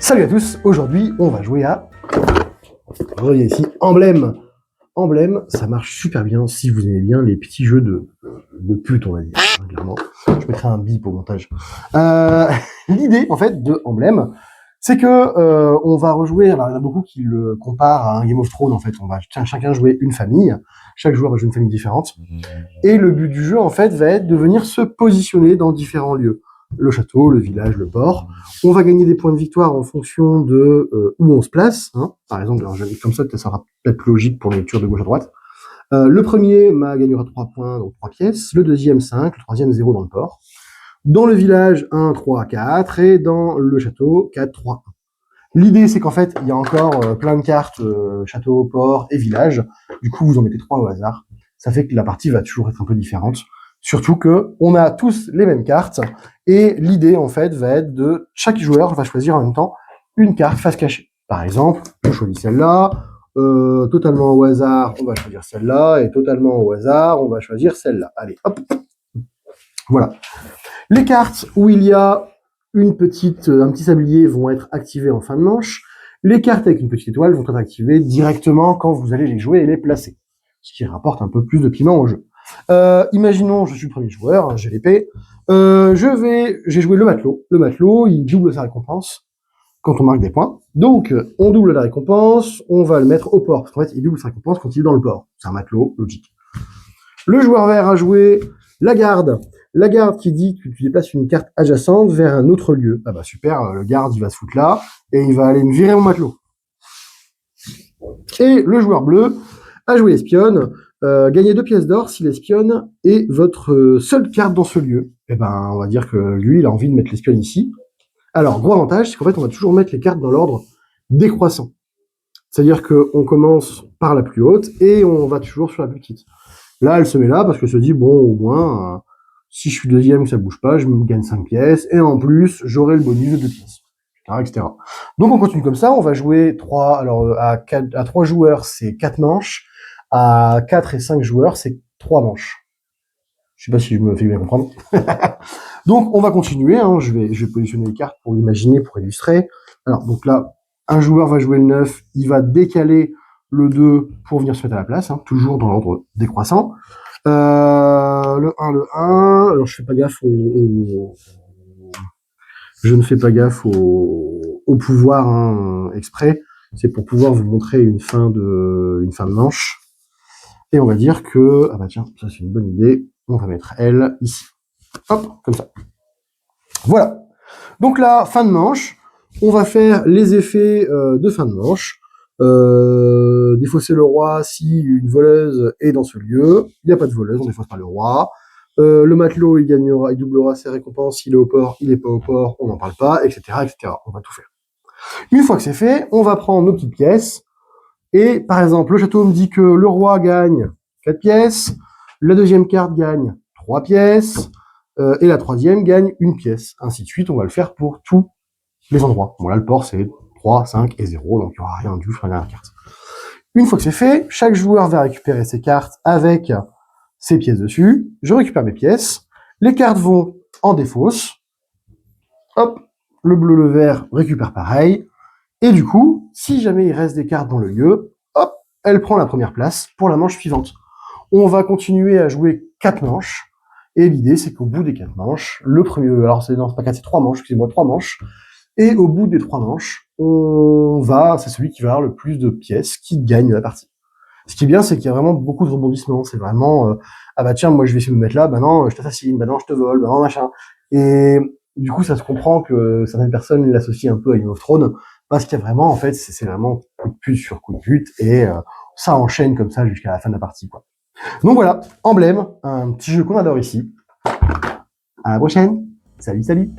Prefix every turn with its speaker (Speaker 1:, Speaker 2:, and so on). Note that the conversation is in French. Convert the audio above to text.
Speaker 1: Salut à tous, aujourd'hui on va jouer à... Regardez ici, Emblème. Emblème, ça marche super bien si vous aimez bien les petits jeux de pute, on va dire, hein, clairement. Je mettrai un bip au montage. L'idée, en fait, de Emblème, c'est que on va rejouer, alors il y en a beaucoup qui le comparent à un Game of Thrones, en fait. On va chacun jouer une famille, chaque joueur va jouer une famille différente. Et le but du jeu, en fait, va être de venir se positionner dans différents lieux. Le château, le village, le port. On va gagner des points de victoire en fonction de où on se place. Hein. Par exemple, alors, comme ça sera peut-être plus logique pour les lectures de gauche à droite. Le premier gagnera 3 points, donc 3 pièces. Le deuxième, 5. Le troisième, 0 dans le port. Dans le village, 1, 3, 4. Et dans le château, 4, 3, 1. L'idée, c'est qu'en fait, il y a encore plein de cartes, château, port et village. Du coup, vous en mettez 3 au hasard. Ça fait que la partie va toujours être un peu différente. Surtout que on a tous les mêmes cartes. Et l'idée, en fait, va être de... Chaque joueur va choisir en même temps une carte face cachée. Par exemple, je choisis celle-là. Totalement au hasard, on va choisir celle-là. Et totalement au hasard, on va choisir celle-là. Allez, hop. Voilà. Les cartes où il y a un petit sablier vont être activées en fin de manche. Les cartes avec une petite étoile vont être activées directement quand vous allez les jouer et les placer. Ce qui rapporte un peu plus de piment au jeu. Imaginons, je suis le premier joueur, hein, j'ai l'épée. J'ai joué le matelot. Le matelot, il double sa récompense quand on marque des points. Donc, on double la récompense, on va le mettre au port. Parce qu'en fait, il double sa récompense quand il est dans le port. C'est un matelot, logique. Le joueur vert a joué la garde. La garde qui dit que tu déplaces une carte adjacente vers un autre lieu. Ah bah super, le garde il va se foutre là, et il va aller me virer mon matelot. Et le joueur bleu a joué espionne, gagnez 2 pièces d'or si l'espionne est votre seule carte dans ce lieu. Et ben on va dire que lui il a envie de mettre l'espionne ici. Alors gros avantage, c'est qu'en fait on va toujours mettre les cartes dans l'ordre décroissant. C'est-à-dire qu'on commence par la plus haute et on va toujours sur la plus petite. Là, elle se met là parce qu'elle se dit, bon, au moins, si je suis deuxième, ça bouge pas, je me gagne 5 pièces, et en plus, j'aurai le bonus de 2 pièces, etc. Donc, on continue comme ça, on va jouer 3, alors, à 3 joueurs, c'est 4 manches, à 4 et 5 joueurs, c'est 3 manches. Je sais pas si je me fais bien comprendre. Donc, on va continuer, hein, je vais positionner les cartes pour imaginer, pour illustrer. Alors, donc là, un joueur va jouer le 9, il va décaler le 2 pour venir se mettre à la place, hein, toujours dans l'ordre décroissant. Le 1. Alors je fais pas gaffe je ne fais pas gaffe au pouvoir, hein, exprès. C'est pour pouvoir vous montrer une fin de manche. Et on va dire que, ah bah tiens, ça c'est une bonne idée. On va mettre elle ici. Hop, comme ça. Voilà. Donc là, fin de manche. On va faire les effets de fin de manche. Défausser le roi si une voleuse est dans ce lieu. Il n'y a pas de voleuse, on défausse pas le roi. Le matelot, il doublera ses récompenses. S'il est au port, il n'est pas au port, on n'en parle pas, etc., etc. On va tout faire. Une fois que c'est fait, on va prendre nos petites pièces. Et par exemple, le château me dit que le roi gagne 4 pièces, la deuxième carte gagne 3 pièces, et la troisième gagne 1 pièce. Ainsi de suite, on va le faire pour tous les endroits. Bon là, le port, c'est 3, 5 et 0, donc il n'y aura rien du tout sur la dernière carte. Une fois que c'est fait, chaque joueur va récupérer ses cartes avec ses pièces dessus. Je récupère mes pièces. Les cartes vont en défausse. Hop, le bleu, le vert récupère pareil. Et du coup, si jamais il reste des cartes dans le lieu, hop, elle prend la première place pour la manche suivante. On va continuer à jouer 4 manches. Et l'idée, c'est qu'au bout des 4 manches, le premier, alors c'est pas 4, c'est 3 manches, excusez-moi, 3 manches. Et au bout des 3 manches, c'est celui qui va avoir le plus de pièces qui gagne la partie. Ce qui est bien, c'est qu'il y a vraiment beaucoup de rebondissements. C'est vraiment, ah bah tiens, moi je vais essayer de me mettre là, bah non, je t'assassine, bah non, je te vole, bah non, machin. Et du coup, ça se comprend que certaines personnes l'associent un peu à Game of Thrones, parce qu'il y a vraiment, en fait, c'est vraiment coup de pute sur coup de pute, et ça enchaîne comme ça jusqu'à la fin de la partie, quoi. Donc voilà, Emblème, un petit jeu qu'on adore ici. À la prochaine. Salut, salut.